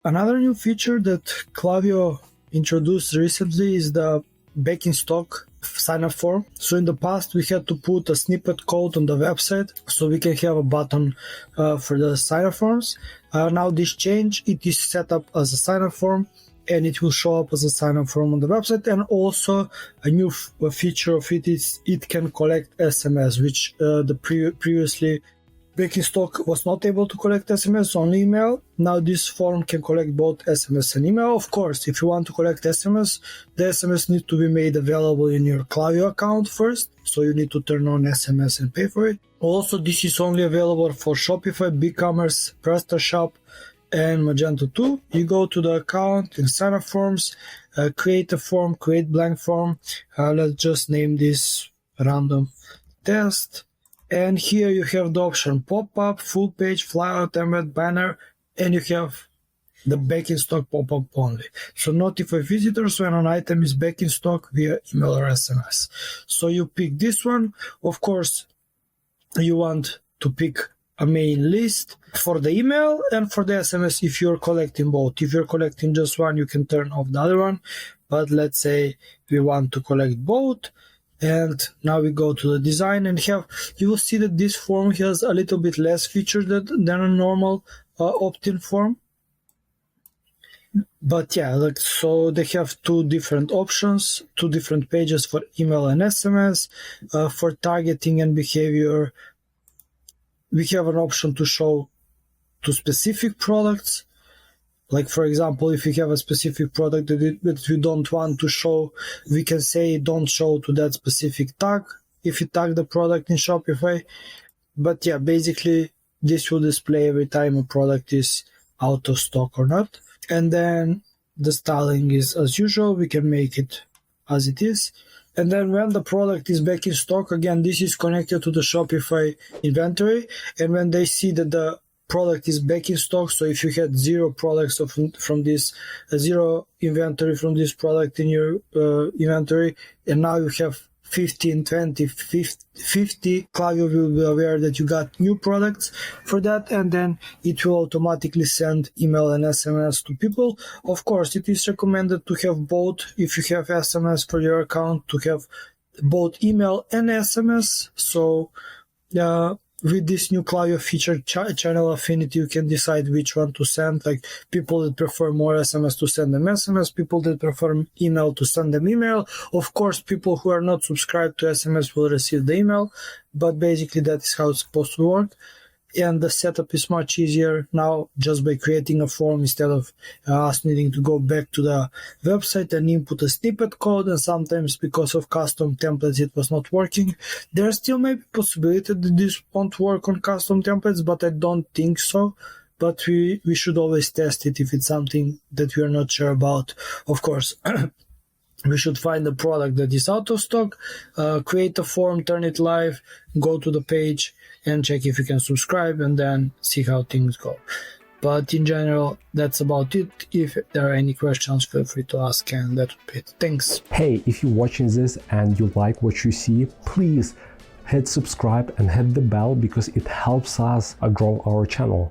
Another new feature that Klaviyo introduced recently is the backing stock sign-up form. So in the past, we had to put a snippet code on the website so we can have a button for the sign-up forms. Now this change, it is set up as a sign-up form, and it will show up as a sign-up form on the website. And also a new feature of it is it can collect SMS, which previously backing stock was not able to collect SMS, only email. Now this form can collect both SMS and email. Of course, if you want to collect SMS, the SMS needs to be made available in your Klaviyo account first. So you need to turn on SMS and pay for it. Also, this is only available for Shopify, eCommerce, PrestaShop, and Magento 2. You go to the account in sign-up forms, create a form, create blank form. Let's just name this random test. And here you have the option pop-up, full page, flyout, embed, banner, and you have the backing stock pop-up only. So notify visitors when an item is back in stock via email or SMS. So you pick this one. Of course, you want to pick a main list for the email and for the SMS if you're collecting both. If you're collecting just one, you can turn off the other one. But let's say we want to collect both. And now we go to the design and you will see that this form has a little bit less features than a normal opt-in form. But yeah, so they have two different options, two different pages for email and SMS. For targeting and behavior, we have an option to show to specific products. Like, for example, if we have a specific product that we don't want to show, we can say don't show to that specific tag if you tag the product in Shopify. But yeah, basically, this will display every time a product is out of stock or not. And then the styling is as usual. We can make it as it is. And then when the product is back in stock, again, this is connected to the Shopify inventory. And when they see that the product is back in stock, so if you had zero products from this, zero inventory from this product in your inventory, and now you have 15, 20, 50, Klaviyo will be aware that you got new products for that, and then it will automatically send email and SMS to people. Of course, it is recommended to have both. If you have SMS for your account, to have both email and SMS. So with this new Klaviyo feature, channel affinity, you can decide which one to send. Like people that prefer more SMS to send them SMS, people that prefer email to send them email. Of course, people who are not subscribed to SMS will receive the email, but basically that is how it's supposed to work. And the setup is much easier now just by creating a form instead of us needing to go back to the website and input a snippet code. And sometimes because of custom templates, it was not working. There still may be possibility that this won't work on custom templates, but I don't think so. But we should always test it if it's something that we are not sure about. Of course, we should find a product that is out of stock, create a form, turn it live, go to the page, and check if you can subscribe, and then see how things go. But in general, that's about it. If there are any questions, feel free to ask, and that would be it. Thanks. Hey, if you're watching this and you like what you see, please hit subscribe and hit the bell because it helps us grow our channel.